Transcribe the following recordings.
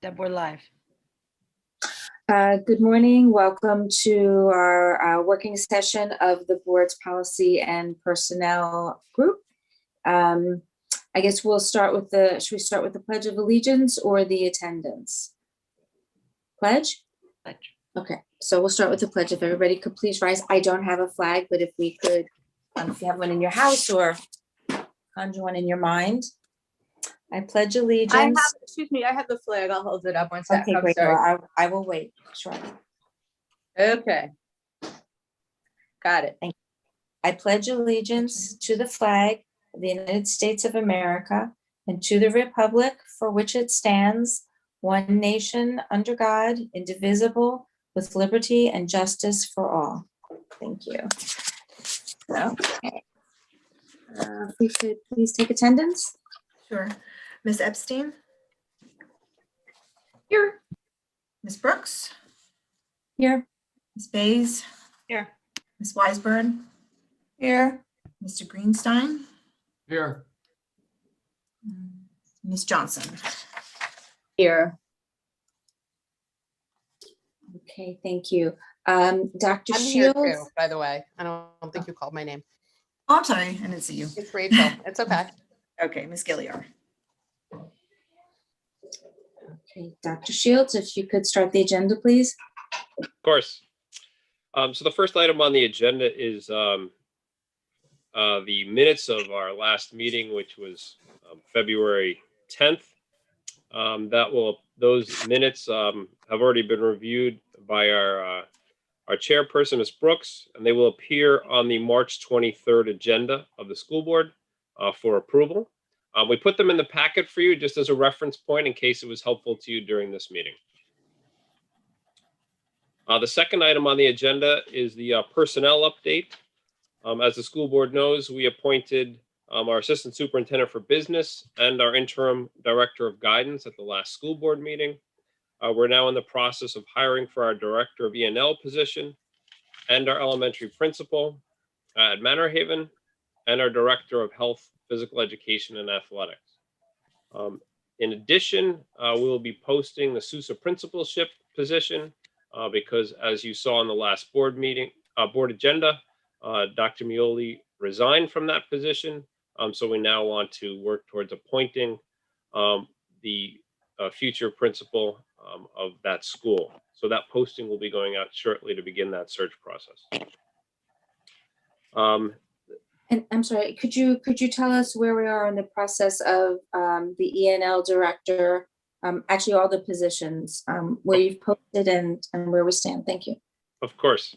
Deb, we're live. Good morning. Welcome to our working session of the board's policy and personnel group. I guess we'll start with should we start with the Pledge of Allegiance or the attendance? Pledge? Pledge. Okay, so we'll start with the pledge. If everybody could please rise. I don't have a flag, but if we could, if you have one in your house or conjure one in your mind. I pledge allegiance. I have the flag. I'll hold it up one second. Okay, great. Sorry. Well, I will wait. Sure. Okay. Got it. Thank you. I pledge allegiance to the flag of the United States of America and to the republic for which it stands, one nation under God, indivisible, with liberty and justice for all. Thank you. Okay. If we could please take attendance. Sure. Ms. Epstein? Here. Ms. Brooks? Here. Ms. Bays? Here. Ms. Weisburn? Here. Mr. Greenstein? Here. Ms. Johnson? Here. Okay, thank you. Dr. I'm here Shields. too, by the way. I don't think you called my name. Oh, I'm sorry. I didn't see you. It's Rachel. It's okay. Okay, Ms. Gilliar. Okay, Dr. Shields, if you could start the agenda, please. Of course. So the first item on the agenda is the minutes of our last meeting, which was February 10th. Those minutes have already been reviewed by our chairperson, Ms. Brooks, and they will appear on the March 23rd agenda of the school board for approval. We put them in the packet for you just as a reference point in case it was helpful to you during this meeting. The second item on the agenda is the personnel update. As the school board knows, we appointed our assistant superintendent for business and our interim director of guidance at the last school board meeting. We're now in the process of hiring for our director of E&L position and our elementary principal at Manor Haven and our director of health, physical education, and athletics. In addition, we will be posting the SUSA principalship position because, as you saw in the last board meeting, board agenda, Dr. Mioli resigned from that position. So we now want to work towards appointing the future principal of that school. So that posting will be going out shortly to begin that search process. And I'm sorry, could you tell us where we are in the process of the E&L director, actually all the positions, where you've posted and where we stand? Thank you. Of course.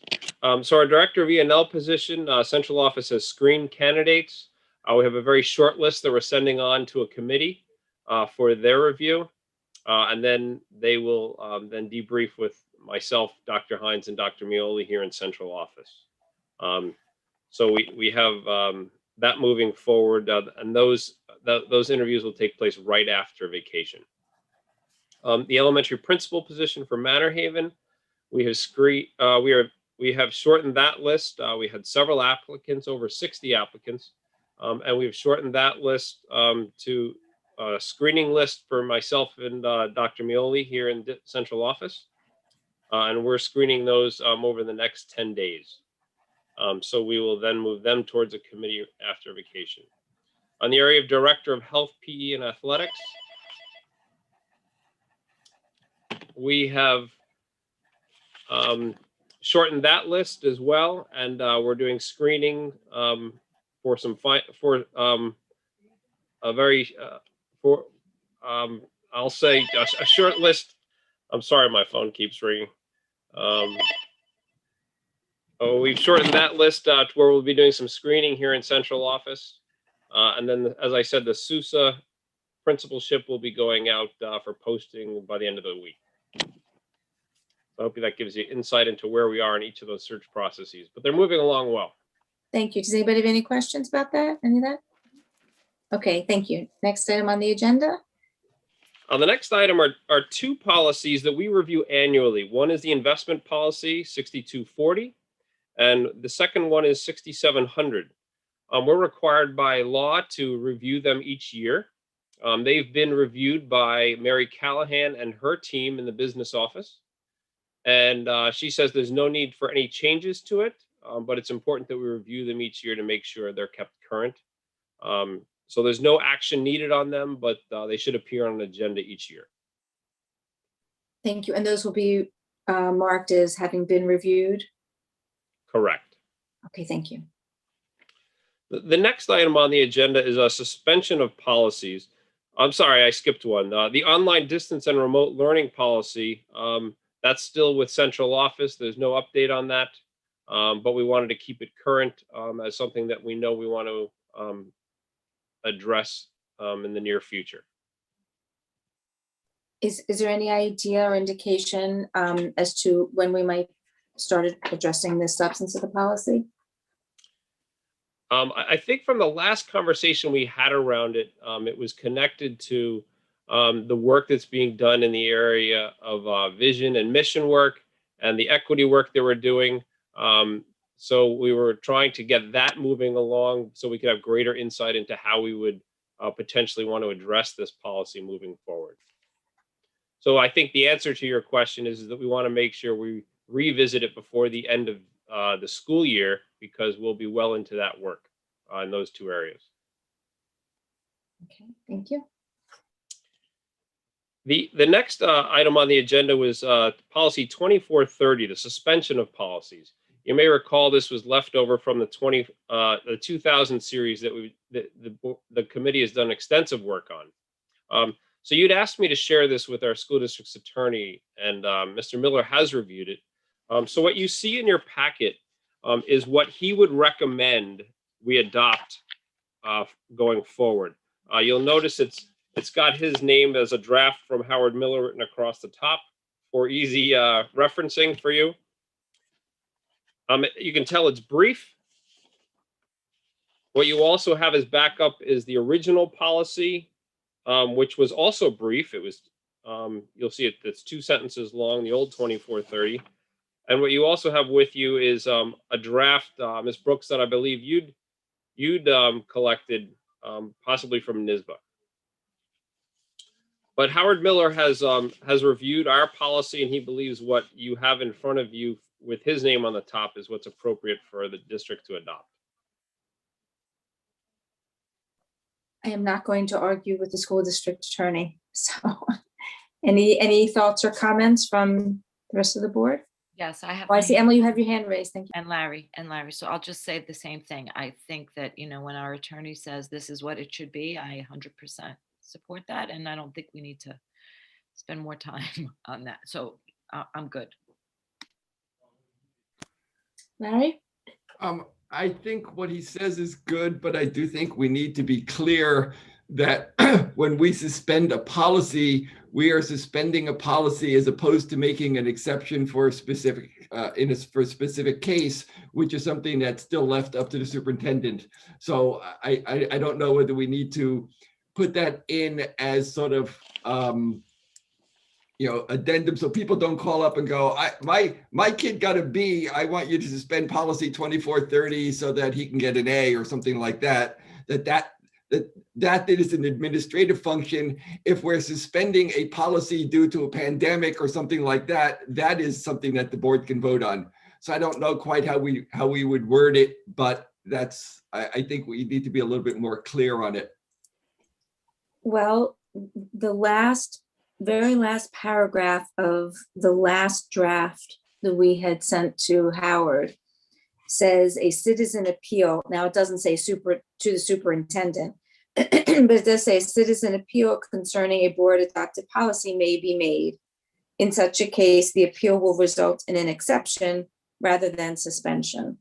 So our director of E&L position, central office has screened candidates. We have a very short list that we're sending on to a committee for their review. And then they will then debrief with myself, Dr. Hines, and Dr. Mioli here in central office. So we have that moving forward, and those interviews will take place right after vacation. The elementary principal position for Manor Haven, we have we have shortened that list. We had several applicants, over 60 applicants, and we've shortened that list to a screening list for myself and Dr. Mioli here in central office, and we're screening those over the next 10 days. So we will then move them towards a committee after vacation. On the area of director of health, PE, and athletics, we have shortened that list as well, and we're doing screening for I'll say a short list. I'm sorry, my phone keeps ringing. We've shortened that list to where we'll be doing some screening here in central office. And then, as I said, the SUSA principalship will be going out for posting by the end of the week. I hope that gives you insight into where we are in each of those search processes, but they're moving along well. Thank you. Does anybody have any questions about that? Any of that? Okay, thank you. Next item on the agenda. The next item are two policies that we review annually. One is the investment policy, 6240. And the second one is 6700. We're required by law to review them each year. They've been reviewed by Mary Callahan and her team in the business office. And she says there's no need for any changes to it, but it's important that we review them each year to make sure they're kept current. So there's no action needed on them, but they should appear on an agenda each year. Thank you. And those will be marked as having been reviewed? Correct. Okay, thank you. The next item on the agenda is a suspension of policies. I'm sorry, I skipped one. The online distance and remote learning policy, that's still with central office. There's no update on that, but we wanted to keep it current as something that we know we want to address in the near future. Is there any idea or indication as to when we might start addressing this substance of the policy? I think from the last conversation we had around it, it was connected to the work that's being done in the area of vision and mission work and the equity work that we're doing. So we were trying to get that moving along so we could have greater insight into how we would potentially want to address this policy moving forward. So I think the answer to your question is that we want to make sure we revisit it before the end of the school year, because we'll be well into that work in those two areas. Okay, thank you. The next item on the agenda was policy 2430, the suspension of policies. You may recall this was left over from the 2000 series that the committee has done extensive work on. So you'd asked me to share this with our school district's attorney, and Mr. Miller has reviewed it. So what you see in your packet is what he would recommend we adopt going forward. You'll notice it's got his name as a draft from Howard Miller written across the top for easy referencing for you. You can tell it's brief. What you also have as backup is the original policy, which was also brief. It was, you'll see it's 2 sentences long, the old 2430. And what you also have with you is a draft, Ms. Brooks, that I believe you'd collected, possibly from NISBA. But Howard Miller has reviewed our policy, and he believes what you have in front of you with his name on the top is what's appropriate for the district to adopt. I am not going to argue with the school district attorney. So any thoughts or comments from the rest of the board? Yes, I have. Oh, I my see, hand- Emily, you have your hand raised. Thank you. And Larry. So I'll just say the same thing. I think that, when our attorney says this is what it should be, I 100% support that. And I don't think we need to spend more time on that. So I'm good. Larry? I think what he says is good, but I do think we need to be clear that when we suspend a policy, we are suspending a policy as opposed to making an exception for a specific for a specific case, which is something that's still left up to the superintendent. So I don't know whether we need to put that in as sort of addendum, so people don't call up and go, my kid got a B, I want you to suspend policy 2430 so that he can get an A or something like that. That is an administrative function. If we're suspending a policy due to a pandemic or something like that, that is something that the board can vote on. So I don't know quite how we would word it, but I think we need to be a little bit more clear on it. Well, the very last paragraph of the last draft that we had sent to Howard says a citizen appeal. Now it doesn't say to the superintendent, but it does say citizen appeal concerning a board adopted policy may be made. In such a case, the appeal will result in an exception rather than suspension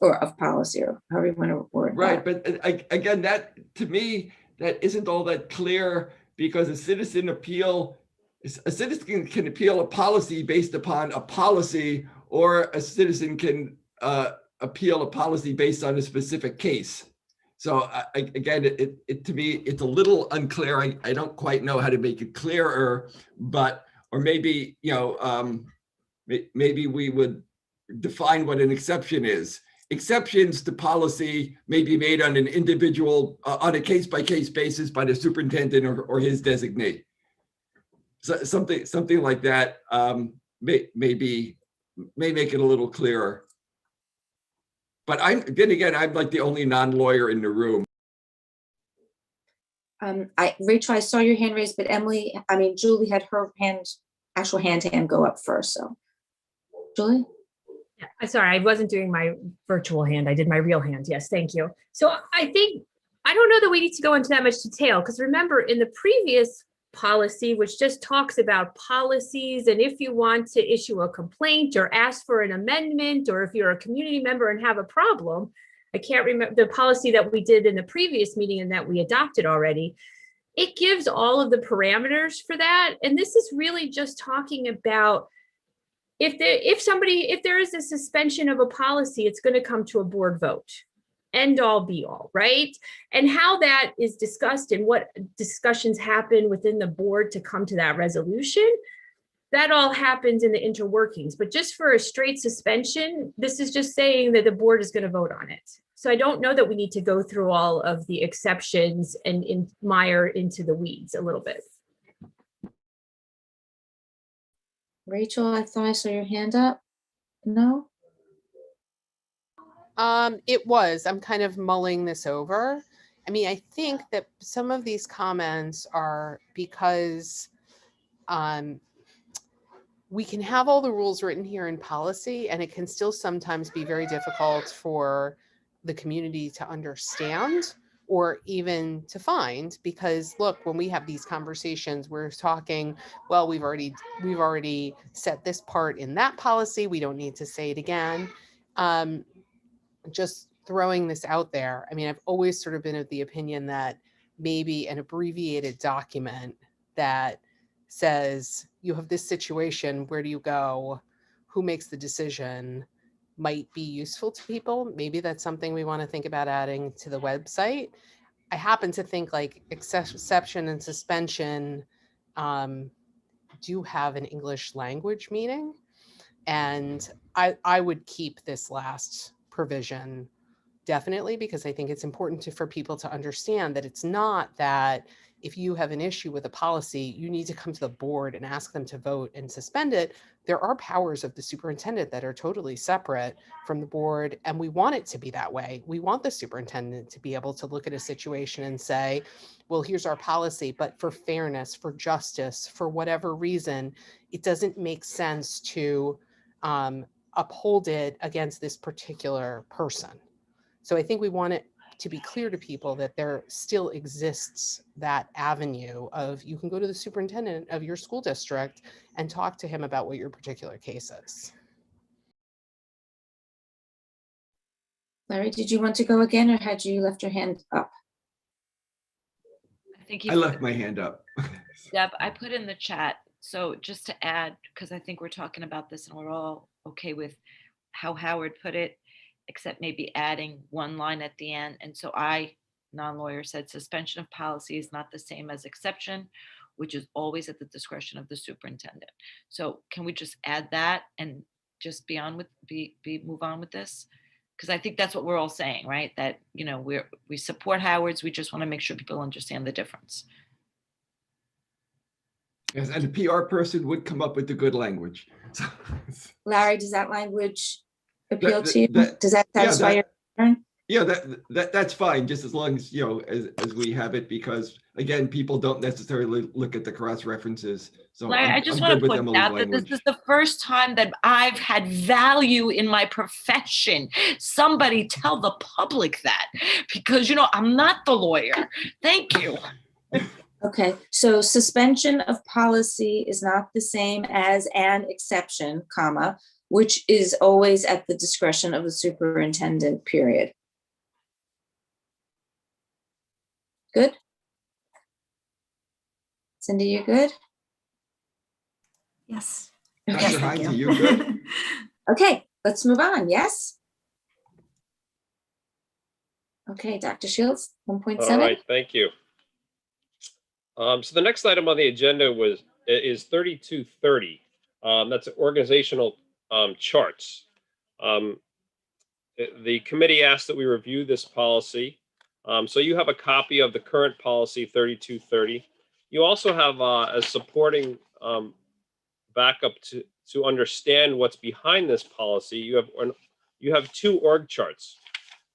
or of policy, or however you want to word Right, that. but again, that to me, that isn't all that clear, because a citizen can appeal a policy based upon a policy, or a citizen can appeal a policy based on a specific case. So again, it to me, it's a little unclear. I don't quite know how to make it clearer, or maybe, maybe we would define what an exception is. exceptions to policy may be made on an individual, on a case-by-case basis by the superintendent or his designee. So something like that may make it a little clearer. But then again, I'm like the only non-lawyer in the room. Rachel, I saw your hand raised, but Julie had her actual hand go up first, so. Julie? Yeah, I'm sorry, I wasn't doing my virtual hand. I did my real hand. Yes, thank you. So I don't know that we need to go into that much detail, because remember in the previous policy, which just talks about policies, and if you want to issue a complaint or ask for an amendment, or if you're a community member and have a problem, I can't remember the policy that we did in the previous meeting and that we adopted already. It gives all of the parameters for that. And this is really just talking about if there is a suspension of a policy, it's going to come to a board vote. End all be all, right? And how that is discussed and what discussions happen within the board to come to that resolution, that all happens in the interworkings. But just for a straight suspension, this is just saying that the board is going to vote on it. So I don't know that we need to go through all of the exceptions and mire into the weeds a little bit. Rachel, I thought I saw your hand up. No? It was. I'm kind of mulling this over. I mean, I think that some of these comments are because we can have all the rules written here in policy, and it can still sometimes be very difficult for the community to understand or even to find, because look, when we have these conversations, we're talking, well, we've already set this part in that policy. We don't need to say it again. Just throwing this out there. I mean, I've always sort of been of the opinion that maybe an abbreviated document that says you have this situation, where do you go, who makes the decision, might be useful to people. Maybe that's something we want to think about adding to the website. I happen to think like exception and suspension do have an English language meaning. And I would keep this last provision definitely, because I think it's important for people to understand that it's not that if you have an issue with a policy, you need to come to the board and ask them to vote and suspend it. There are powers of the superintendent that are totally separate from the board, and we want it to be that way. We want the superintendent to be able to look at a situation and say, well, here's our policy, but for fairness, for justice, for whatever reason, it doesn't make sense to uphold it against this particular person. So I think we want it to be clear to people that there still exists that avenue of, you can go to the superintendent of your school district and talk to him about what your particular case is. Larry, did you want to go again, or had you left your hand up? I think I left my hand up. Deb, I put in the chat. So just to add, because I think we're talking about this and we're all okay with how Howard put it, except maybe adding one line at the end. And so I, non-lawyer, said suspension of policy is not the same as exception, which is always at the discretion of the superintendent. So can we just add that and just move on with this? Because I think that's what we're all saying, right? That, you know, we support Howard's. We just want to make sure people understand the difference. Yes, and a PR person would come up with the good language. Larry, does that language appeal to you? that- Does that yeah, satisfy your concern? Yeah, that's fine, just as long as, you know, as we have it, because again, people don't necessarily look at the cross references. So Larry, I just I'm want good to with point Emily's out that this language. is the first time that I've had value in my profession. Somebody tell the public that, because, you know, I'm not the lawyer. Thank you. Okay, so suspension of policy is not the same as an exception, comma, which is always at the discretion of the superintendent, period. Good? Cindy, you good? Yes. Okay. Dr. Hines, are you good? Okay, let's move on, yes? Okay, Dr. Shields, 1.7. All right, thank you. So the next item on the agenda is 3230. That's organizational charts. the committee asked that we review this policy. So you have a copy of the current policy 3230. You also have a supporting backup to understand what's behind this policy. You have two org charts.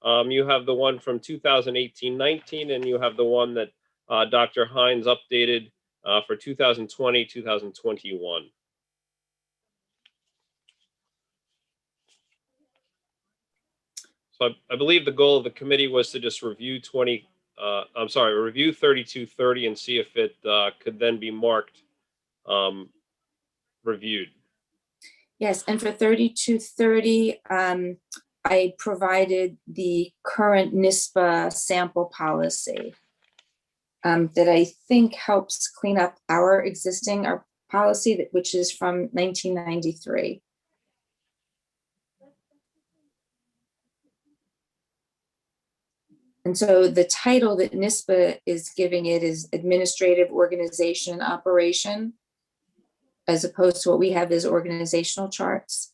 You have the one from 2018-19, and you have the one that Dr. Hines updated for 2020, 2021. So I believe the goal of the committee was to just review review 3230 and see if it could then be marked reviewed. Yes, and for 3230, I provided the current NISBA sample policy that I think helps clean up our existing policy, which is from 1993. And so the title that NISBA is giving it is Administrative Organization and Operation, as opposed to what we have as organizational charts.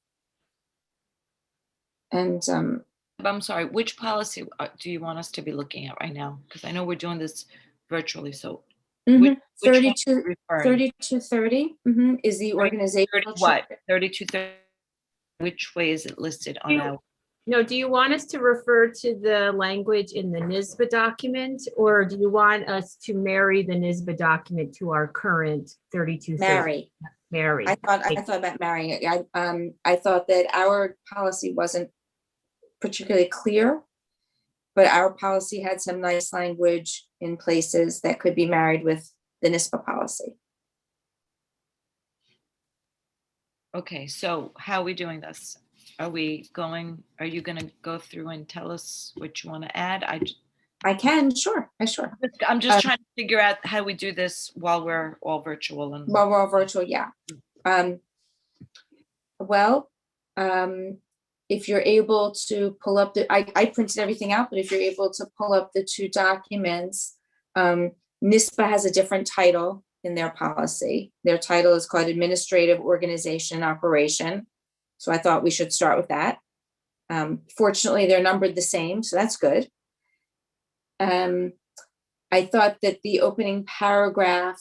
And I'm sorry, which policy do you want us to be looking at right now? Because I know we're doing this virtually, so. Which one are you referring? 3230 is the 30 organizational what? chart. 3230, which way is it listed on You- our? No, do you want us to refer to the language in the NISBA document, or do you want us to marry the NISBA document to our current 3230? Mary. Mary. I thought about marrying it. I thought that our policy wasn't particularly clear, but our policy had some nice language in places that could be married with the NISBA policy. Okay, so how are we doing this? Are you gonna go through and tell us what you want to add? I can, sure. I'm just Um, trying to figure out how we do this while we're all virtual and. Well, we're all virtual, yeah. If you're able to pull up I printed everything out, but if you're able to pull up the two documents, NISBA has a different title in their policy. Their title is called Administrative Organization and Operation. So I thought we should start with that. Fortunately, they're numbered the same, so that's good. I thought that the opening paragraph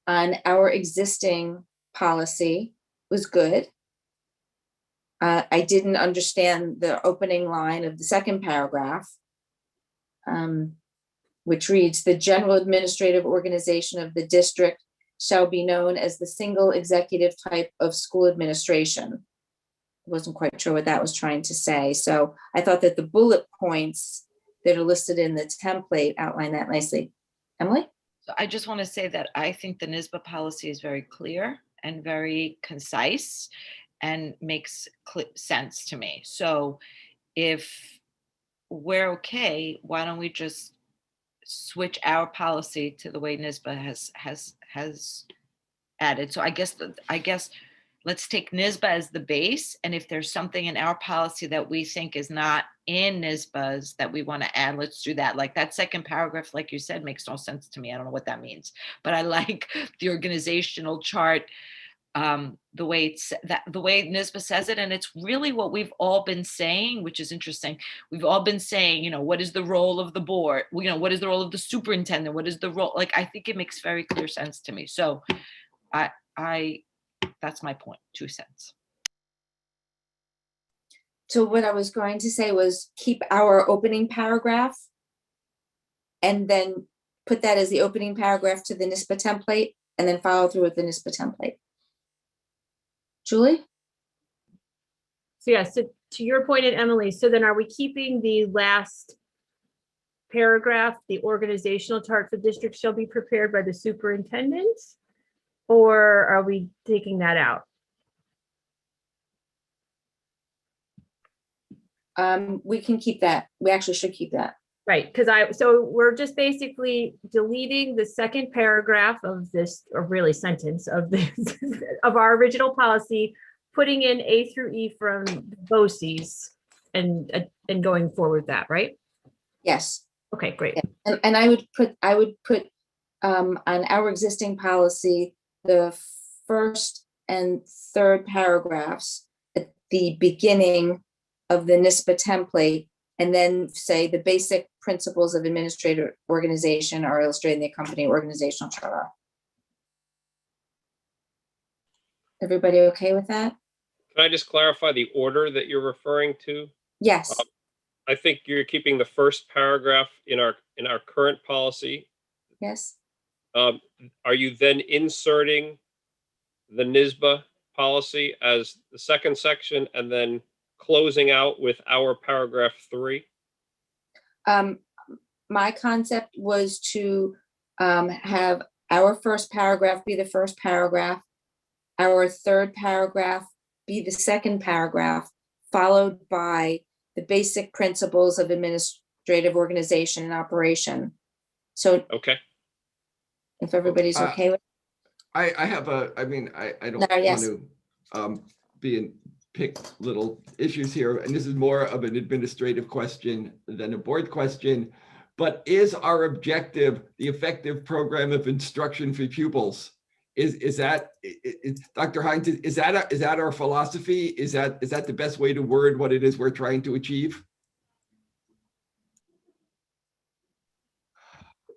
on our existing policy was good. I didn't understand the opening line of the second paragraph, which reads, "The general administrative organization of the district shall be known as the single executive type of school administration." Wasn't quite sure what that was trying to say. So I thought that the bullet points that are listed in the template outline that nicely. Emily? So I just want to say that I think the NISBA policy is very clear and very concise and makes sense to me. So if we're okay, why don't we just switch our policy to the way NISBA has added? So I guess let's take NISBA as the base, and if there's something in our policy that we think is not in NISBA's that we want to add, let's do that. Like that second paragraph, like you said, makes no sense to me. I don't know what that means, but I like the organizational chart, the way NISBA says it, and it's really what we've all been saying, which is interesting. We've all been saying, what is the role of the board? What is the role of the superintendent? What is the role? Like, I think it makes very clear sense to me. So that's my point, 2 cents. So what I was going to say was keep our opening paragraph and then put that as the opening paragraph to the NISBA template and then follow through with the NISBA template. Julie? So yeah, so to your point and Emily, so then are we keeping the last paragraph, the organizational chart for district shall be prepared by the superintendent? Or are we taking that out? We can keep that. We actually should keep that. Right, so we're just basically deleting the second paragraph of this, or really sentence of this, of our original policy, putting in A through E from BOCES and going forward with that, right? Yes. Okay, great. Yeah. And I would put on our existing policy, the first and third paragraphs at the beginning of the NISBA template, and then say the basic principles of administrative organization are illustrated in the accompanying organizational chart. Everybody okay with that? Can I just clarify the order that you're referring to? Yes, I think you're keeping the first paragraph in our current policy. yes. Are you then inserting the NISBA policy as the second section and then closing out with our paragraph 3? My concept was to have our first paragraph be the first paragraph, our third paragraph be the second paragraph, followed by the basic principles of administrative organization and operation. So Okay. if everybody's okay with, I have I mean, I don't No, yes. want to pick little issues here, and this is more of an administrative question than a board question, but is our objective the effective program of instruction for pupils? Is that, Dr. Hines, is that our philosophy? Is that the best way to word what it is we're trying to achieve?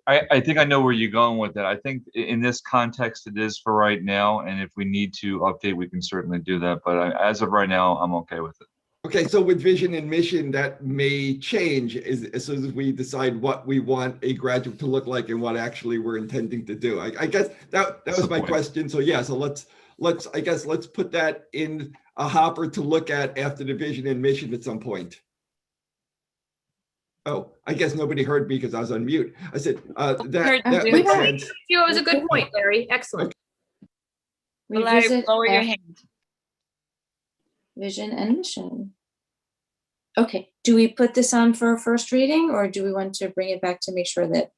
I think I know where you're going with that. I think in this context, it is for right now. And if we need to update, we can certainly do that. But as of right now, I'm okay with it. Okay, so with vision and mission, that may change as soon as we decide what we want a graduate to look like and what actually we're intending to do. I guess that was my question. So yeah, so let's put that in a hopper to look at after the vision and mission at some point. Oh, I guess nobody heard me because I was on mute. I said that We makes heard sense. It was a good point, Larry. Excellent. Larry, revisit lower your after hand. vision and mission. Okay, do we put this on for a first reading, or do we want to bring it back to make sure that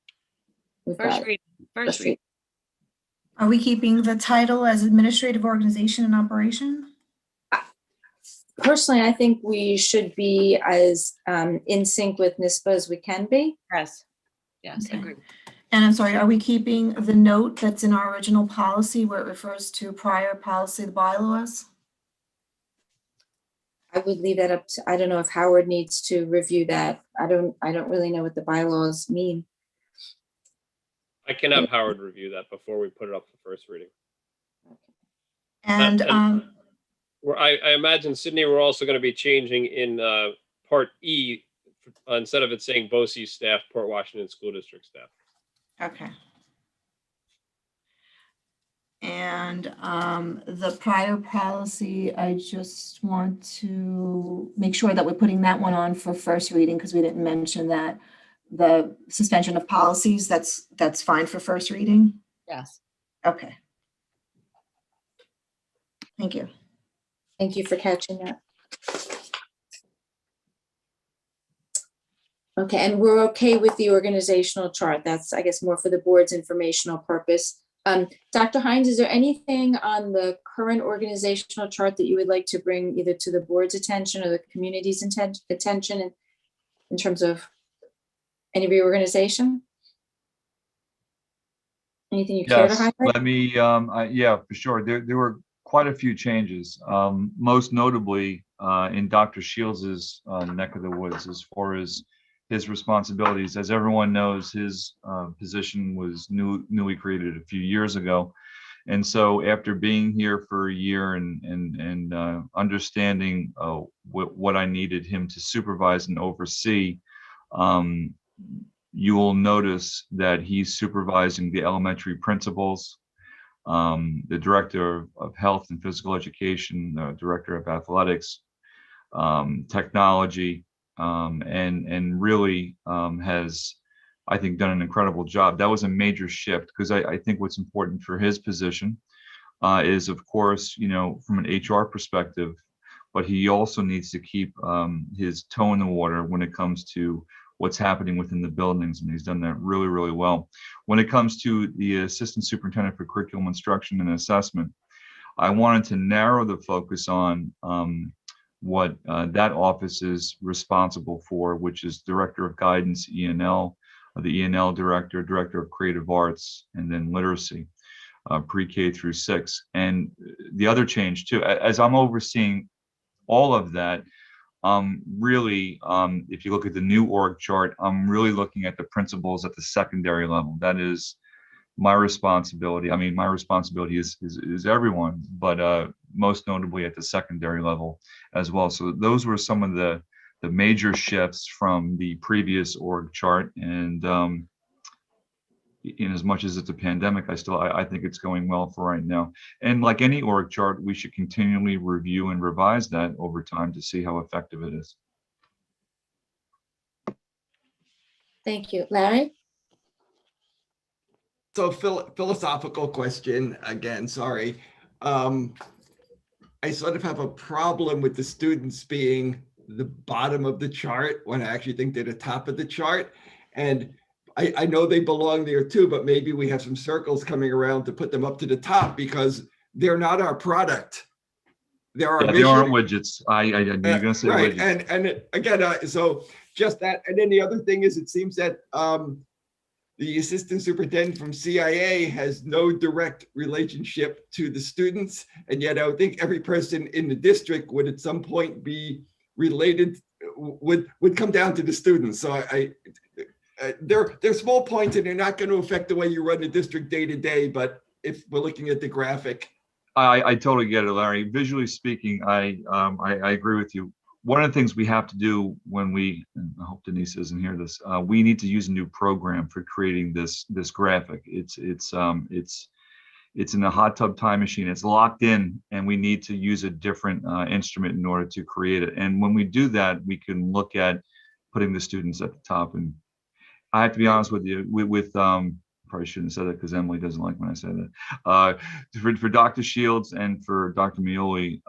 we've First got reading. First reading. Are we keeping the title as administrative organization and operation? Personally, I think we should be as in sync with NISBA as we can be. Yes. Yes, Okay. agreed. And I'm sorry, are we keeping the note that's in our original policy where it refers to prior policy, the bylaws? I would leave that up to, I don't know if Howard needs to review that. I don't really know what the bylaws mean. I can have Howard review that before we put it up for first reading. And I imagine, Sydney, we're also going to be changing in Part E, instead of it saying BOCE staff, Port Washington School District staff. okay. And the prior policy, I just want to make sure that we're putting that one on for first reading because we didn't mention that. The suspension of policies, that's fine for first reading? Yes. Okay. Thank you. Thank you for catching that. Okay, and we're okay with the organizational chart. That's, I guess, more for the board's informational purpose. Dr. Hines, is there anything on the current organizational chart that you would like to bring either to the board's attention or the community's attention in terms of any reorganization? Anything you care to Yes, highlight? let me, yeah, for sure. There were quite a few changes, most notably in Dr. Shields's neck of the woods as far as his responsibilities. As everyone knows, his position was newly created a few years ago. And so after being here for a year and understanding what I needed him to supervise and oversee, you will notice that he's supervising the elementary principals, the director of health and physical education, the director of athletics, technology, and really has, I think, done an incredible job. That was a major shift because I think what's important for his position is, of course, from an HR perspective, but he also needs to keep his toe in the water when it comes to what's happening within the buildings, and he's done that really, really well. When it comes to the assistant superintendent for curriculum instruction and assessment, I wanted to narrow the focus on what that office is responsible for, which is director of guidance, ENL, the ENL director, director of creative arts, and then literacy, pre-K through 6. And the other change too, as I'm overseeing all of that, really, if you look at the new org chart, I'm really looking at the principals at the secondary level. That is my responsibility. I mean, my responsibility is everyone, but most notably at the secondary level as well. So those were some of the major shifts from the previous org chart. And in as much as it's a pandemic, I think it's going well for right now. And like any org chart, we should continually review and revise that over time to see how effective it is. Thank you. Larry? So philosophical question again, sorry. I sort of have a problem with the students being the bottom of the chart when I actually think they're the top of the chart. And I know they belong there too, but maybe we have some circles coming around to put them up to the top because they're not our product. They're our Yeah, they mission. aren't widgets. You're gonna say right. widgets. And again, so just that. And then the other thing is, it seems that the assistant superintendent from CIA has no direct relationship to the students. And yet I would think every person in the district would at some point be related, would come down to the students. So they're small points and they're not going to affect the way you run the district day to day. But if we're looking at the graphic. I totally get it, Larry. Visually speaking, I agree with you. One of the things we have to do when and I hope Denise doesn't hear this, we need to use a new program for creating this graphic. It's in a hot tub time machine. It's locked in, and we need to use a different instrument in order to create it. And when we do that, we can look at putting the students at the top. And I have to be honest with you, probably shouldn't have said that because Emily doesn't like when I say that. For Dr. Shields and for Dr. Mioli,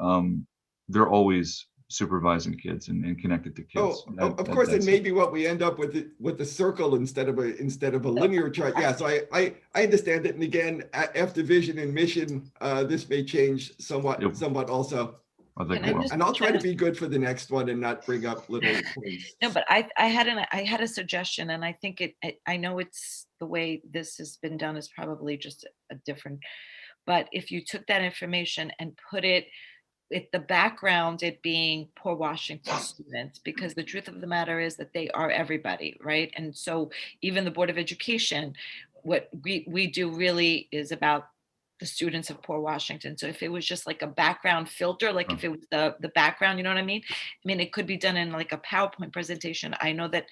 they're always supervising kids and connected to kids. Of course, and maybe what we end up with the circle instead of a linear chart. Yeah, so I understand it. And again, after vision and mission, this may change somewhat also. And I'll try to be good for the next one and not bring up little points. No, but I had a suggestion, and I think I know it's the way this has been done is probably just a different, but if you took that information and put it with the background, it being poor Washington students, because the truth of the matter is that they are everybody, right? And so even the Board of Education, what we do really is about the students of poor Washington. So if it was just like a background filter, like if it was the background, you know what I mean? I mean, it could be done in like a PowerPoint presentation. I know that,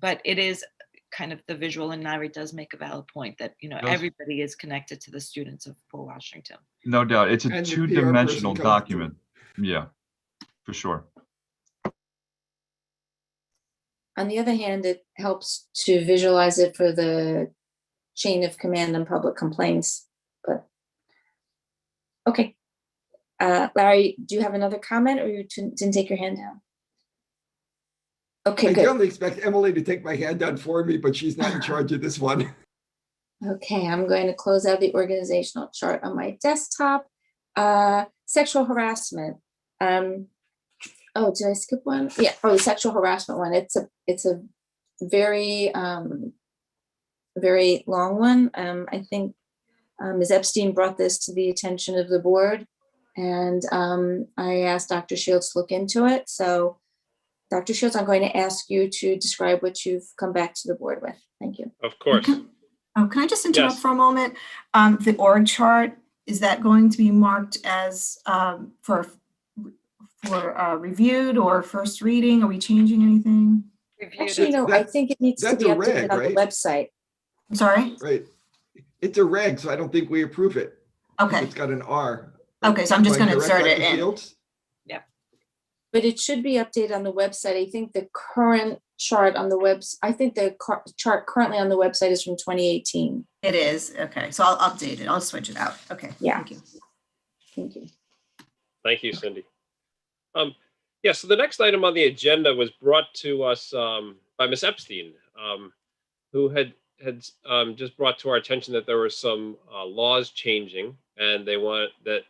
but it is kind of the visual, and Larry does make a valid point that, everybody is connected to the students of poor Washington. No doubt. It's a two-dimensional document. Yeah, for sure. On the other hand, it helps to visualize it for the chain of command and public complaints. But okay. Larry, do you have another comment, or you didn't take your hand down? Okay, I good. generally expect Emily to take my hand down for me, but she's not in charge of this one. Okay, I'm going to close out the organizational chart on my desktop. Sexual harassment. Oh, did I skip one? Yeah. Oh, the sexual harassment one. It's a very very long one. I think Ms. Epstein brought this to the attention of the board, and I asked Dr. Shields to look into it. So, Dr. Shields, I'm going to ask you to describe what you've come back to the board with. Thank you. Of course. Can I just interrupt Yes. for a moment? The org chart, is that going to be marked as for reviewed or first reading? Are we changing anything? Actually, no, I think it needs to be that's a updated reg, on right? the website. I'm sorry? Right. It's a reg, so I don't think we approve it. Okay. It's got an R. Okay, so I'm just Do I going to correct insert it Dr. in. Shields? But it should be updated on the website. I think the current chart on the I think the chart currently on the website is from 2018. It is. Okay, so I'll update it. I'll switch it out. Okay. Yeah. Thank you. Thank you. Thank you, Cindy. Yeah, so the next item on the agenda was brought to us by Ms. Epstein, who had just brought to our attention that there were some laws changing, and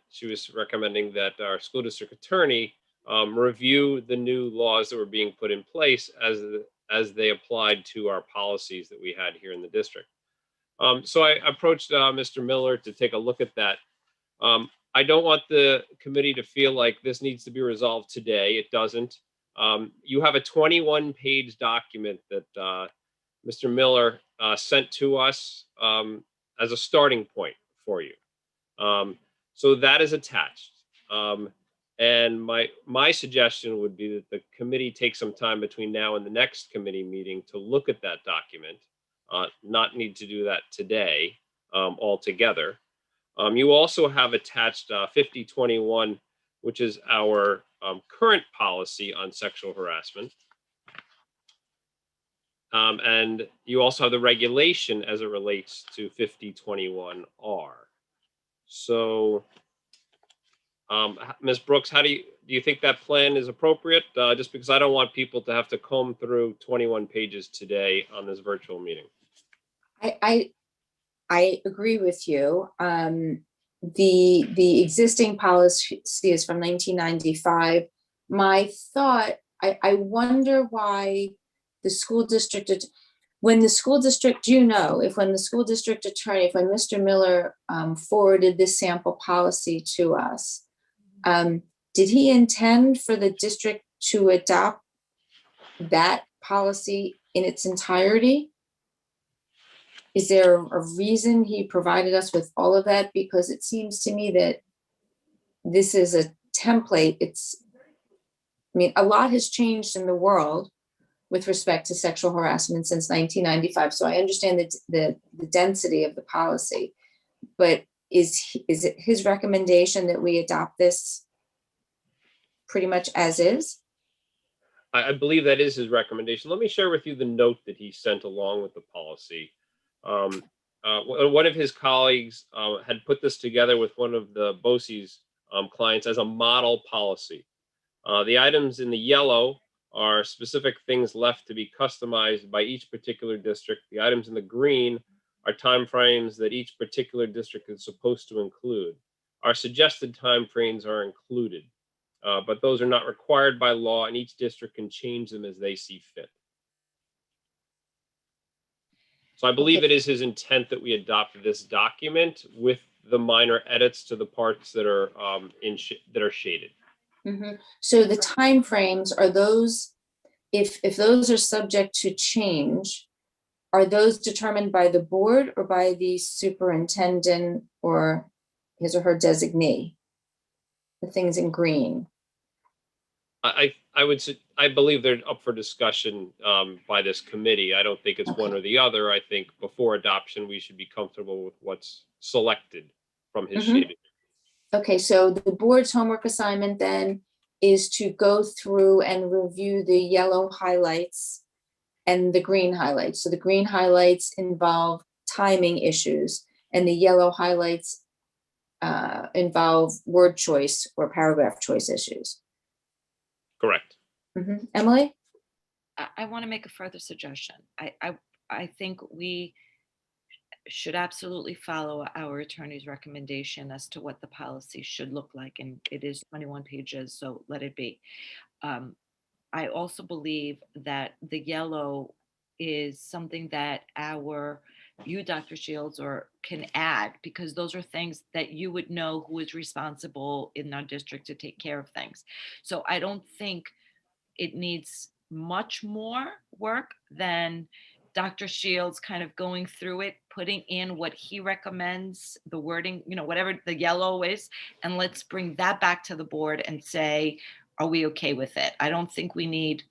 she was recommending that our school district attorney review the new laws that were being put in place as they applied to our policies that we had here in the district. So I approached Mr. Miller to take a look at that. I don't want the committee to feel like this needs to be resolved today. It doesn't. You have a 21-page document that Mr. Miller sent to us as a starting point for you. So that is attached. And my suggestion would be that the committee take some time between now and the next committee meeting to look at that document. Not need to do that today altogether. You also have attached 5021, which is our current policy on sexual harassment. And you also have the regulation as it relates to 5021R. So, Ms. Brooks, how do you think that plan is appropriate? Just because I don't want people to have to comb through 21 pages today on this virtual meeting. I agree with you. The existing policy is from 1995. My thought, I wonder why the school district, when the school district, when the school district attorney, when Mr. Miller forwarded this sample policy to us, did he intend for the district to adopt that policy in its entirety? Is there a reason he provided us with all of that? Because it seems to me that this is a template. A lot has changed in the world with respect to sexual harassment since 1995. So I understand the density of the policy, but is it his recommendation that we adopt this pretty much as is? I believe that is his recommendation. Let me share with you the note that he sent along with the policy. One of his colleagues had put this together with one of the BOCE's clients as a model policy. The items in the yellow are specific things left to be customized by each particular district. The items in the green are timeframes that each particular district is supposed to include. Our suggested timeframes are included, but those are not required by law, and each district can change them as they see fit. So I believe it is his intent that we adopt this document with the minor edits to the parts that are shaded. Mm-hmm. So the timeframes, are those, if those are subject to change, are those determined by the board or by the superintendent or his or her designee? The things in green. I believe they're up for discussion by this committee. I don't think it's one or the other. I think before adoption, we should be comfortable with what's selected from his shading. Okay, so the board's homework assignment then is to go through and review the yellow highlights and the green highlights. So the green highlights involve timing issues and the yellow highlights involve word choice or paragraph choice issues. Correct. Emily? I want to make a further suggestion. I think we should absolutely follow our attorney's recommendation as to what the policy should look like, and it is 21 pages, so let it be. I also believe that the yellow is something that you, Dr. Shields, can add, because those are things that you would know who is responsible in our district to take care of things. So I don't think it needs much more work than Dr. Shields kind of going through it, putting in what he recommends, the wording, whatever the yellow is, and let's bring that back to the board and say, are we okay with it? I don't think we need,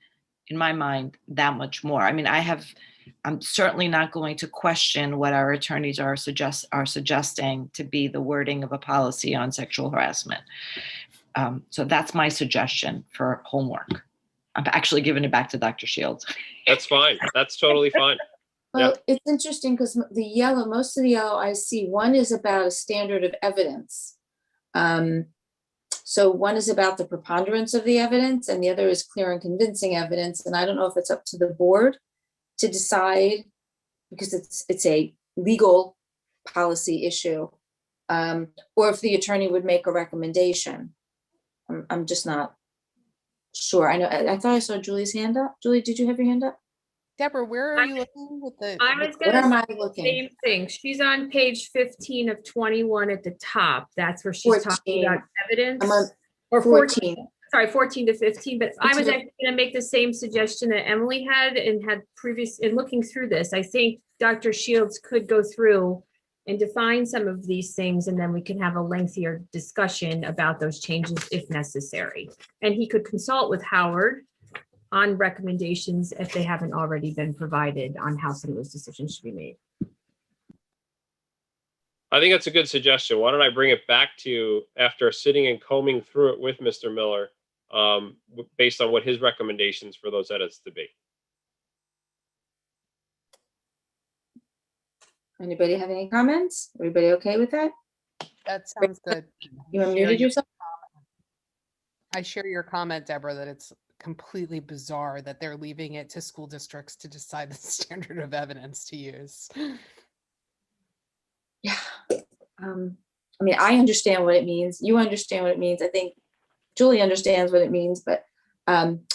in my mind, that much more. I mean, I'm certainly not going to question what our attorneys are suggesting to be the wording of a policy on sexual harassment. So that's my suggestion for homework. I'm actually giving it back to Dr. Shields. That's fine. That's totally fine. Well, it's interesting because most of the yellow I see, one is about a standard of evidence. So one is about the preponderance of the evidence and the other is clear and convincing evidence. And I don't know if it's up to the board to decide, because it's a legal policy issue, or if the attorney would make a recommendation. I'm just not sure. I thought I saw Julie's hand up. Julie, did you have your hand up? Deborah, where are you looking with the? I was Where gonna am say I the looking? same thing. She's on page 15 of 21 at the top. That's where she's talking 14. about evidence. I'm on Or 14. sorry, 14 to 15, but I was 14. actually gonna make the same suggestion that Emily had and had previous, in looking through this, I think Dr. Shields could go through and define some of these things, and then we can have a lengthier discussion about those changes if necessary. And he could consult with Howard on recommendations if they haven't already been provided on how some of those decisions should be made. I think that's a good suggestion. Why don't I bring it back to you after sitting and combing through it with Mr. Miller, based on what his recommendations for those edits to be. Anybody have any comments? Everybody okay with that? That sounds good. You unmuted yourself? I share your comment, Deborah, that it's completely bizarre that they're leaving it to school districts to decide the standard of evidence to use. Yeah. I mean, I understand what it means. You understand what it means. I think Julie understands what it means, but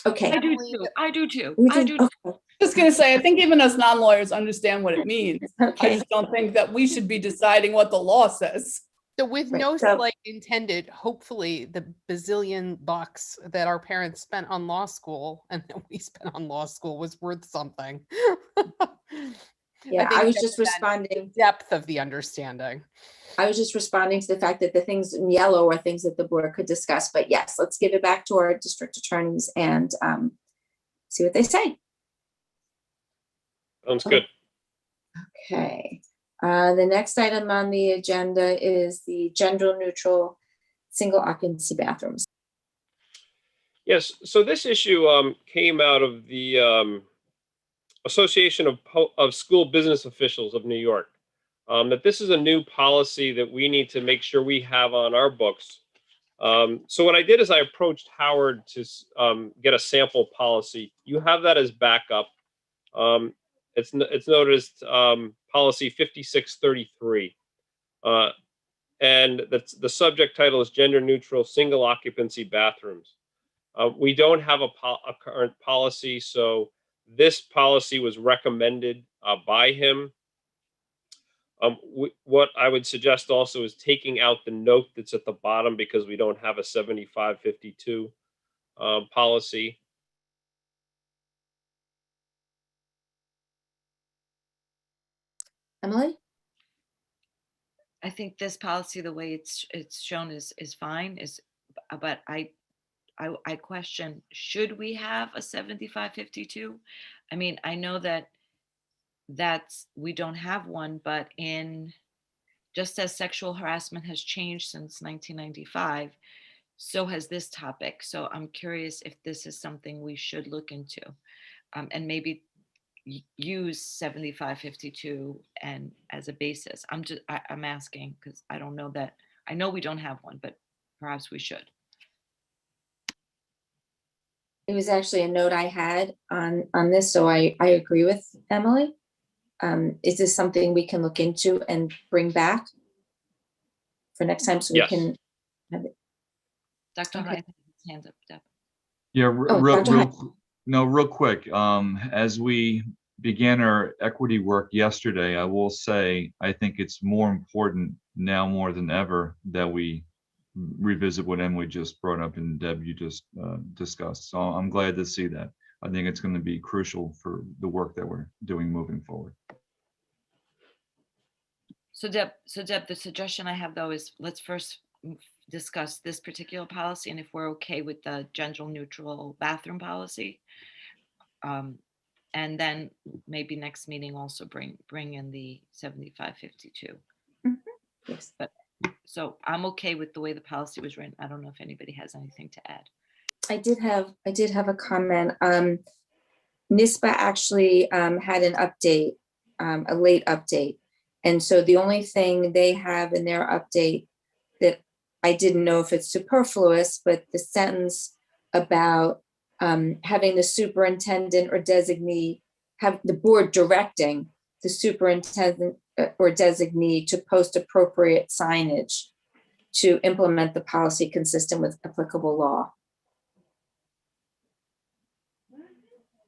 okay. I do too. I do too. We I do- do. okay. Just gonna say, I think even us non-lawyers understand what it means. I Okay. just don't think that we should be deciding what the law says. So with Right, no so- slight intended, hopefully the bazillion bucks that our parents spent on law school and that we spent on law school was worth something. Yeah, think I was that just the responding. depth of the understanding. I was just responding to the fact that the things in yellow are things that the board could discuss. But yes, let's give it back to our district attorneys and see what they say. Sounds good. Okay. The next item on the agenda is the gender neutral single occupancy bathrooms. Yes, so this issue came out of the Association of School Business Officials of New York. That this is a new policy that we need to make sure we have on our books. So what I did is I approached Howard to get a sample policy. You have that as backup. It's noted as policy 5633. And the subject title is gender neutral single occupancy bathrooms. We don't have a current policy, so this policy was recommended by him. What I would suggest also is taking out the note that's at the bottom because we don't have a 7552 policy. Emily? I think this policy, the way it's shown is fine, but I question, should we have a 7552? I mean, I know we don't have one, but just as sexual harassment has changed since 1995, so has this topic. So I'm curious if this is something we should look into, and maybe use 7552 and as a basis. I'm asking because I don't know that. I know we don't have one, but perhaps we should. It was actually a note I had on this, so I agree with Emily. Is this something we can look into and bring back for next time so Yes. we can have it? Dr. Okay. Hines has his hands up. Deb. Yeah, Oh, Dr. Hyde. real quick. As we began our equity work yesterday, I will say, I think it's more important now more than ever that we revisit what Emily just brought up and Deb, you just discussed. So I'm glad to see that. I think it's going to be crucial for the work that we're doing moving forward. So Deb, the suggestion I have though is let's first discuss this particular policy and if we're okay with the gender neutral bathroom policy. And then maybe next meeting also bring in the 7552. Yes. But so I'm okay with the way the policy was written. I don't know if anybody has anything to add. I did have a comment. NISBA actually had an update, a late update. And so the only thing they have in their update that I didn't know if it's superfluous, but the sentence about having the superintendent or designee have the board directing the superintendent or designee to post appropriate signage to implement the policy consistent with applicable law.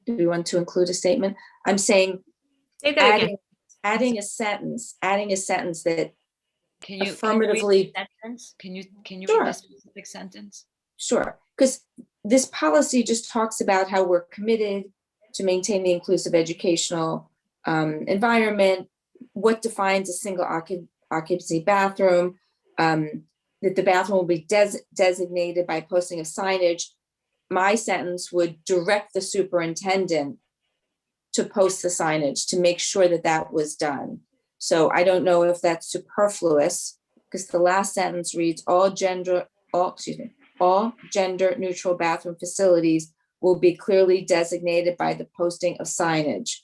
Do we want to include a statement? I'm saying Say that again. adding a sentence that Can you read the affirmatively, sentence? Can you read Sure. the specific sentence? sure, because this policy just talks about how we're committed to maintain the inclusive educational environment, what defines a single occupancy bathroom, that the bathroom will be designated by posting of signage. My sentence would direct the superintendent to post the signage to make sure that that was done. So I don't know if that's superfluous, because the last sentence reads all gender neutral bathroom facilities will be clearly designated by the posting of signage.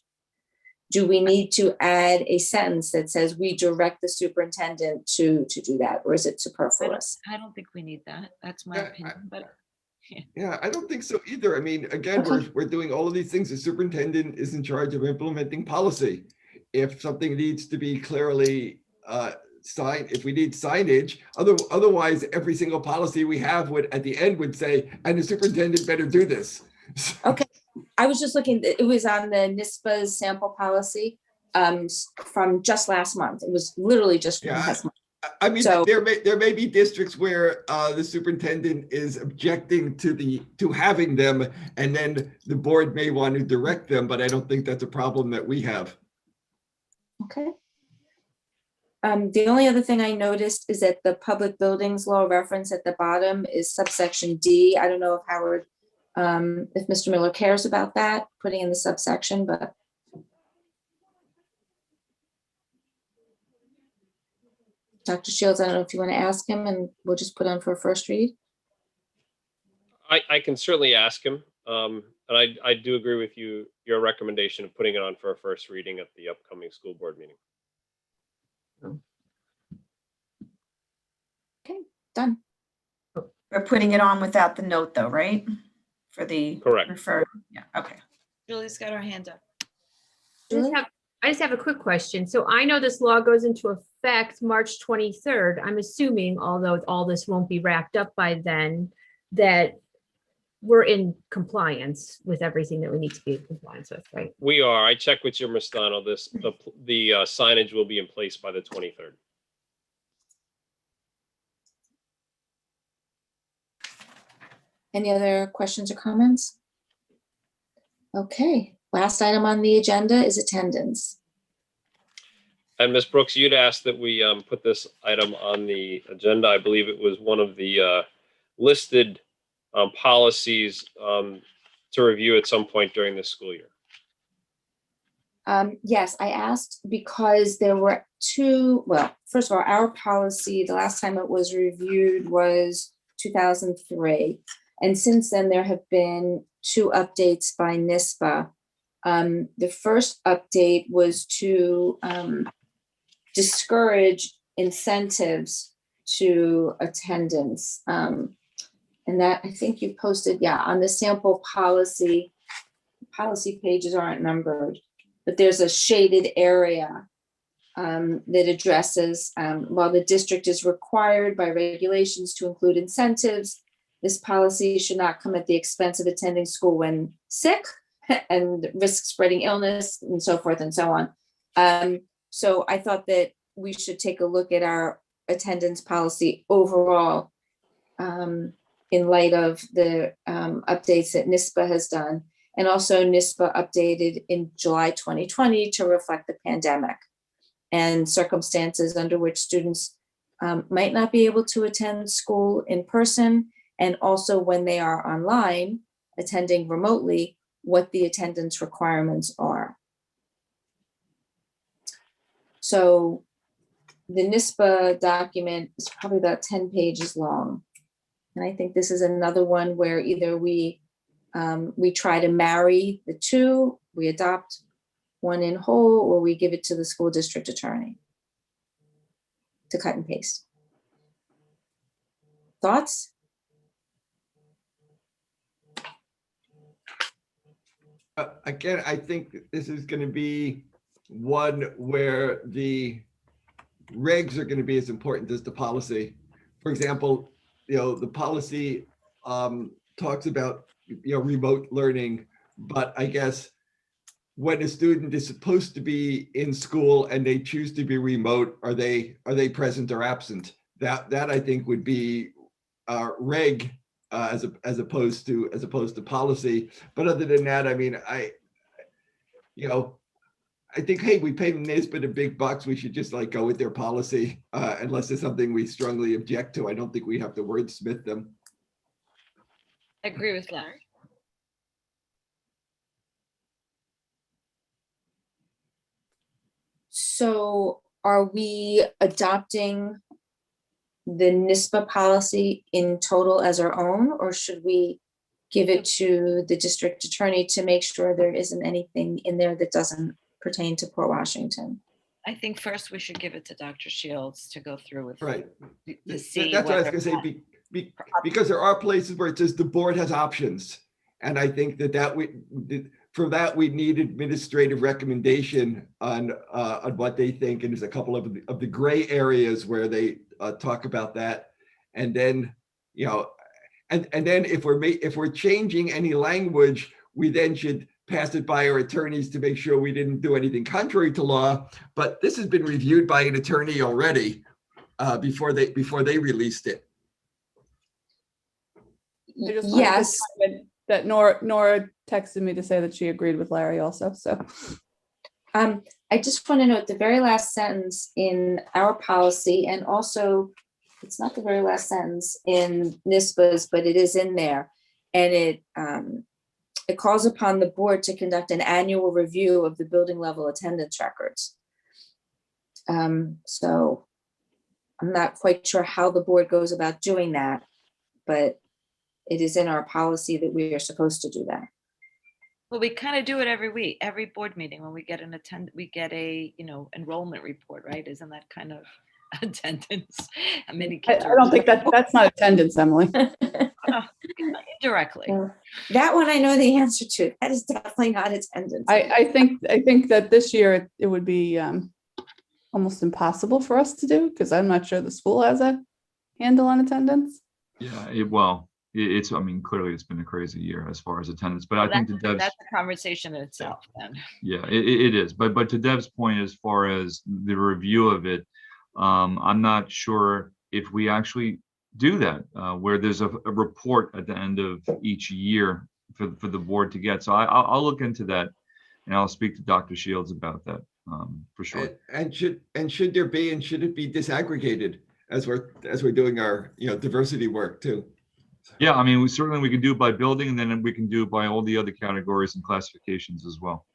Do we need to add a sentence that says we direct the superintendent to do that, or is it superfluous? I don't think we need that. That's my Yeah, opinion, but Yeah, I don't think so either. I mean, again, Okay. we're doing all of these things. The superintendent is in charge of implementing policy. If something needs to be clearly signed, if we need signage, otherwise every single policy we have would at the end would say, and the superintendent better do this. Okay, I was just looking, it was on the NISBA's sample policy from just last month. It was literally just from Yeah, last month. I mean, So- there may be districts where the superintendent is objecting to having them, and then the board may want to direct them, but I don't think that's a problem that we have. Okay. The only other thing I noticed is that the public buildings law reference at the bottom is subsection D. I don't know if Howard, if Mr. Miller cares about that, putting in the subsection, but. Dr. Shields, I don't know if you want to ask him, and we'll just put on for a first read. I can certainly ask him. And I do agree with your recommendation of putting it on for a first reading at the upcoming school board meeting. Okay, done. We're putting it on without the note though, right? For the. Correct. Refer, yeah, okay. Julie's got her hand up. Julie? I just have a quick question. So I know this law goes into effect March 23rd. I'm assuming, although all this won't be wrapped up by then, that we're in compliance with everything that we need to be in compliance with, right? We are. I checked with Jim Restano. The signage will be in place by the 23rd. Any other questions or comments? Okay, last item on the agenda is attendance. And Ms. Brooks, you'd asked that we put this item on the agenda. I believe it was one of the listed policies to review at some point during this school year. Yes, I asked because there were two, well, first of all, our policy, the last time it was reviewed was 2003. And since then, there have been two updates by NISBA. The first update was to discourage incentives to attendance. And that, I think you posted, yeah, on the sample policy pages aren't numbered, but there's a shaded area that addresses, while the district is required by regulations to include incentives, this policy should not come at the expense of attending school when sick and risk spreading illness and so forth and so on. So I thought that we should take a look at our attendance policy overall in light of the updates that NISBA has done. And also NISBA updated in July 2020 to reflect the pandemic and circumstances under which students might not be able to attend school in person, and also when they are online, attending remotely, what the attendance requirements are. So the NISBA document is probably about 10 pages long. And I think this is another one where either we try to marry the two, we adopt one in whole, or we give it to the school district attorney to cut and paste. Thoughts? Again, I think this is going to be one where the regs are going to be as important as the policy. For example, the policy talks about remote learning, But I guess when a student is supposed to be in school and they choose to be remote, are they present or absent? That I think would be reg as opposed to policy. But other than that, I mean, I think, hey, we pay NISBA the big bucks. We should just like go with their policy, unless it's something we strongly object to. I don't think we have to wordsmith them. I agree with Larry. So are we adopting the NISBA policy in total as our own, or should we give it to the district attorney to make sure there isn't anything in there that doesn't pertain to Port Washington? I think first we should give it to Dr. Shields to go through with. Right. To see That's what I was whether gonna say, because there are places where it says the board has options. And I think for that, we need administrative recommendation on what they think. And there's a couple of the gray areas where they talk about that. And then, and then if we're changing any language, we then should pass it by our attorneys to make sure we didn't do anything contrary to law. But this has been reviewed by an attorney already before they released it. I just wanted to Yes, comment that Nora texted me to say that she agreed with Larry also, so. I just want to note the very last sentence in our policy, and also, it's not the very last sentence in NISBA's, but it is in there. And it calls upon the board to conduct an annual review of the building level attendance records. So I'm not quite sure how the board goes about doing that, but it is in our policy that we are supposed to do that. Well, we kind of do it every week, every board meeting when we get we get a, enrollment report, right? Isn't that kind of attendance? How many I kids don't think that's not attendance, Emily. indirectly. That one I know the answer to. That is definitely not attendance. I think that this year it would be almost impossible for us to do, because I'm not sure the school has a handle on attendance. Yeah, I mean, clearly it's been a crazy year as far as attendance, but I Well, think to Deb's, that's a conversation in itself then. yeah, it is. But to Deb's point, as far as the review of it, I'm not sure if we actually do that, where there's a report at the end of each year for the board to get. So I'll look into that, and I'll speak to Dr. Shields about that for sure. And should there be, and should it be disaggregated as we're doing our diversity work too? Yeah, I mean, we can do it by building, and then we can do it by all the other categories and classifications as well.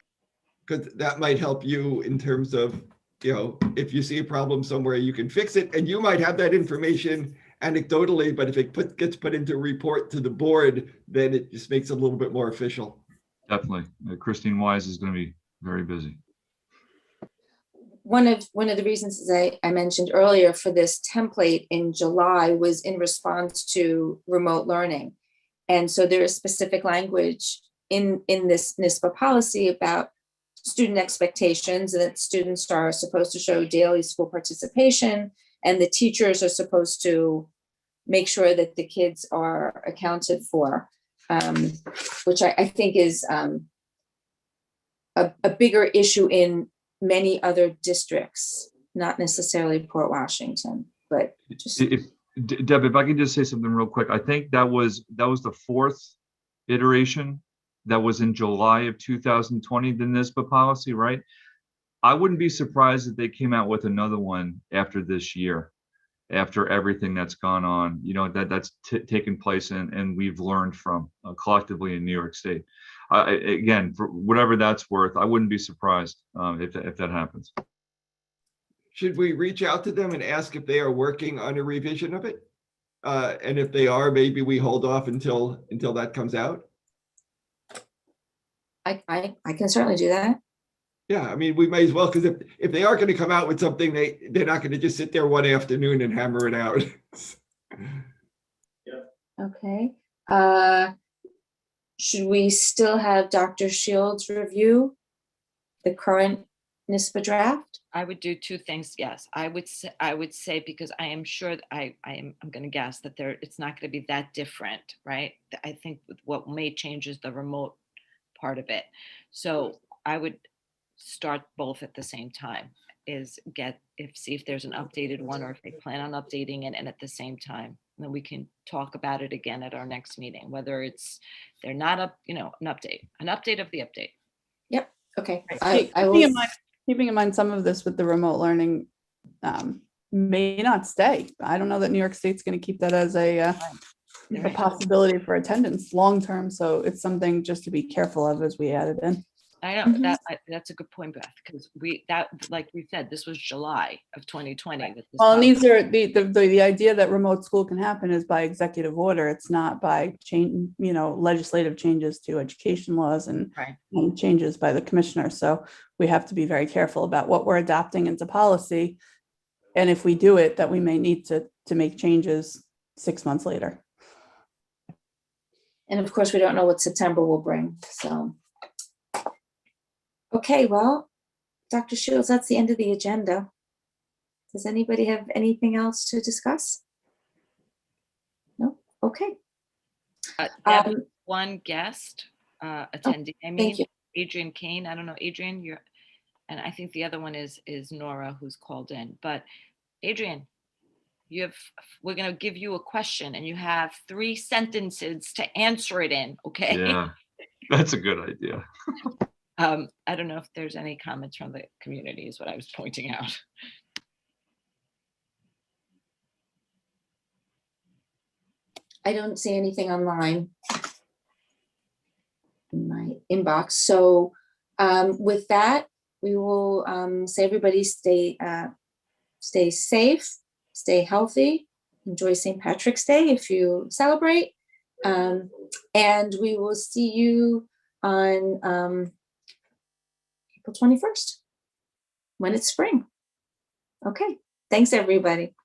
Because that might help you in terms of, if you see a problem somewhere, you can fix it, and you might have that information anecdotally, but if it gets put into a report to the board, then it just makes it a little bit more official. Definitely. Christine Wise is going to be very busy. One of the reasons, as I mentioned earlier, for this template in July was in response to remote learning. And so there is specific language in this NISBA policy about student expectations, and that students are supposed to show daily school participation, and the teachers are supposed to make sure that the kids are accounted for, which I think is a bigger issue in many other districts, not necessarily Port Washington, but just. Deb, if I can just say something real quick, I think that was the fourth iteration that was in July of 2020, the NISBA policy, right? I wouldn't be surprised if they came out with another one after this year, after everything that's gone on, that's taken place and we've learned from collectively in New York State. Again, for whatever that's worth, I wouldn't be surprised if that happens. Should we reach out to them and ask if they are working on a revision of it? And if they are, maybe we hold off until that comes out? I can certainly do that. Yeah, I mean, we may as well, because if they are going to come out with something, they're not going to just sit there one afternoon and hammer it out. Okay. Should we still have Dr. Shields review the current NISBA draft? I would do two things. Yes, I would say, because I am sure that I'm going to guess that it's not going to be that different, right? I think what may change is the remote part of it. So I would start both at the same time, is see if there's an updated one, or if they plan on updating it, and at the same time, then we can talk about it again at our next meeting, whether they're not up, an update of the update. Yep, okay. Keeping in mind some of this with the remote learning may not stay. I don't know that New York State's going to keep that as a possibility for attendance long-term. So it's something just to be careful of as we add it in. I know that's a good point, Beth, because like we said, this was July of 2020. With this Well, and policy. these are the idea that remote school can happen is by executive order. It's not by legislative changes to education laws and changes by the commissioner. So we have to be very careful about what we're adopting into policy. And if we do it, that we may need to make changes 6 months later. And of course, we don't know what September will bring, so. Okay, well, Dr. Shields, that's the end of the agenda. Does anybody have anything else to discuss? No? Okay. One guest attendee. Thank you. Adrian Kane. I don't know, Adrian, and I think the other one is Nora, who's called in. But Adrian, we're going to give you a question, and you have 3 sentences to answer it in. Okay. Yeah, that's a good idea. I don't know if there's any comments from the community, is what I was pointing out. I don't see anything online in my inbox. So with that, we will say everybody stay safe, stay healthy, enjoy St. Patrick's Day if you celebrate. And we will see you on April 21st when it's spring. Okay, thanks everybody.